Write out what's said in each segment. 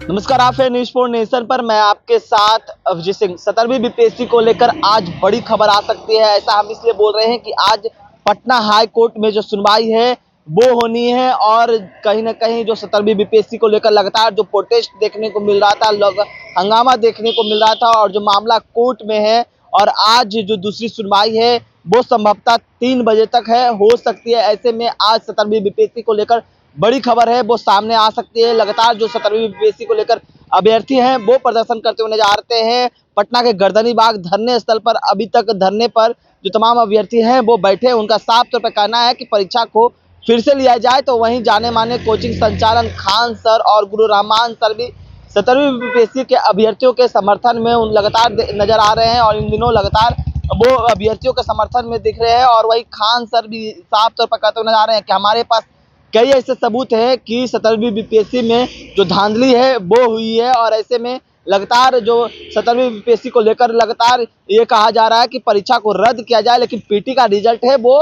नमस्कार, आप है न्यूज़ 4 नेशन पर। मैं आपके साथ अभिजीत सिंह। 17वीं बीपीएससी को लेकर आज बड़ी खबर आ सकती है। ऐसा हम इसलिए बोल रहे हैं कि आज पटना हाई कोर्ट में जो सुनवाई है वो होनी है और कहीं ना कहीं जो 17वीं बीपीएससी को लेकर लगातार जो प्रोटेस्ट देखने को मिल रहा था, लोग हंगामा देखने को मिल रहा था और जो मामला कोर्ट में है और आज जो दूसरी सुनवाई है वो संभवतः 3 बजे तक है, हो सकती है। ऐसे में आज 17वीं बीपीएससी को लेकर बड़ी खबर है वो सामने आ सकती है। लगातार जो 17वीं बीपीएससी को लेकर अभ्यर्थी हैं वो प्रदर्शन करते हुए नजर आते हैं। पटना के गर्दनी बाग धरने स्थल पर अभी तक धरने पर जो तमाम अभ्यर्थी हैं वो बैठे। उनका साफ तौर पर कहना है कि परीक्षा को फिर से लिया जाए। तो वहीं जाने माने कोचिंग संचालन खान सर और गुरु रहमान सर भी 17वीं बीपीएससी के अभ्यर्थियों के समर्थन में लगातार नजर आ रहे हैं और इन दिनों लगातार वो अभ्यर्थियों के समर्थन में दिख रहे हैं। और वही खान सर भी साफ तौर पर कहते हुए नजर आ रहे हैं कि हमारे पास कई ऐसे सबूत हैं कि 17वीं बीपीएससी में जो धांधली है वो हुई है। और ऐसे में लगातार जो 17वीं बीपीएससी को लेकर लगातार ये कहा जा रहा है कि परीक्षा को रद्द किया जाए, लेकिन पीटी का रिजल्ट है वो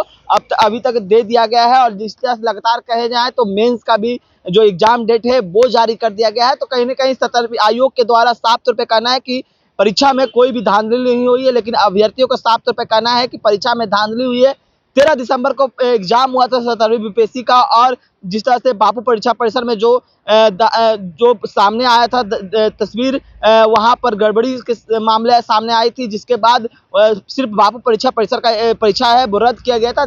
अभी तक दे दिया गया है। और जिस तरह से लगातार कहे जाए तो मेंस का भी जो एग्जाम डेट है वो जारी कर दिया गया है। तो कहीं ना कहीं 17वीं आयोग के द्वारा साफ तौर पर कहना है कि परीक्षा में कोई भी धांधली नहीं हुई है, लेकिन अभ्यर्थियों को साफ तौर पर कहना है कि परीक्षा में धांधली हुई है। 13 दिसंबर को एग्जाम हुआ था 17वीं बीपीएससी का और जिस तरह से बापू परीक्षा परिसर में जो सामने आया था तस्वीर, वहां पर गड़बड़ी के मामले सामने आई थी, जिसके बाद सिर्फ बापू परीक्षा परिसर का परीक्षा है वो रद्द किया गया था।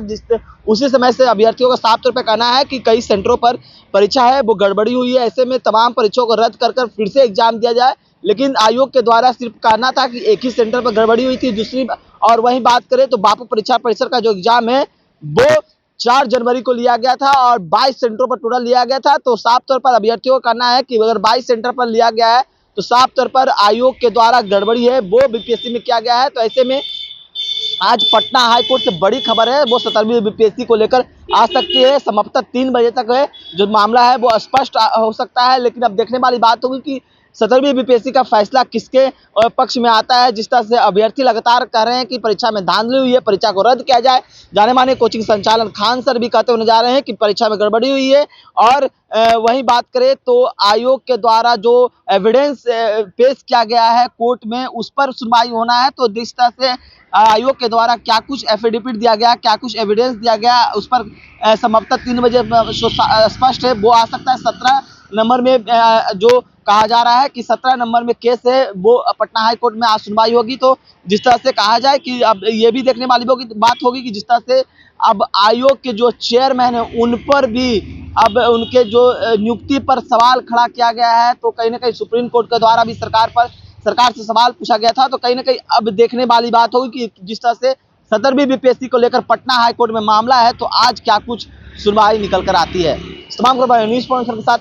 उसी समय से अभ्यर्थियों का साफ तौर पर कहना है कि कई सेंटरों पर परीक्षा है वो गड़बड़ी हुई है। ऐसे में तमाम परीक्षाओं को रद्द कर फिर से एग्जाम दिया जाए, लेकिन आयोग के द्वारा सिर्फ कहना था कि एक ही सेंटर पर गड़बड़ी हुई थी। दूसरी और वहीं बात करें तो बापू परीक्षा परिसर का जो एग्जाम है वो 4 जनवरी को लिया गया था और 22 सेंटरों पर टोटल लिया गया था। तो साफ तौर पर अभ्यर्थियों का कहना है कि अगर 22 सेंटर पर लिया गया है तो साफ तौर पर आयोग के द्वारा गड़बड़ी है वो बीपीएससी में किया गया है। तो ऐसे में आज पटना हाई कोर्ट से बड़ी खबर है वो 17वीं बीपीएससी को लेकर आ सकती है। संभवतः 3 बजे तक है जो मामला है वो स्पष्ट हो सकता है, लेकिन अब देखने वाली बात होगी कि 17वीं बीपीएससी का फैसला किसके पक्ष में आता है। जिस तरह से अभ्यर्थी लगातार कह रहे हैं कि परीक्षा में धांधली हुई है, परीक्षा को रद्द किया जाए। जाने माने कोचिंग संचालन खान सर भी कहते हुए जा रहे हैं कि परीक्षा में गड़बड़ी हुई है। और वहीं बात करें तो आयोग के द्वारा जो एविडेंस पेश किया गया है कोर्ट में उस पर सुनवाई होना है। तो जिस तरह से आयोग के द्वारा क्या कुछ एफिडेविट दिया गया, क्या कुछ एविडेंस दिया गया, उस पर संभवतः 3 बजे स्पष्ट है वो आ सकता है। 17 नंबर में जो कहा जा रहा है कि 17 नंबर में केस है वो पटना हाई कोर्ट में आज सुनवाई होगी। तो जिस तरह से कहा जाए कि अब ये भी देखने वाली बात होगी कि जिस तरह से अब आयोग के जो चेयरमैन है उन पर भी अब उनके जो नियुक्ति पर सवाल खड़ा किया गया है। तो कहीं ना कहीं सुप्रीम कोर्ट के द्वारा भी सरकार से सवाल पूछा गया था। तो कहीं ना कहीं अब देखने वाली बात होगी कि जिस तरह से 17वीं बीपीएससी को लेकर पटना हाई कोर्ट में मामला है तो आज क्या कुछ सुनवाई निकल कर आती है। तमाम खबर न्यूज़ 4 के साथ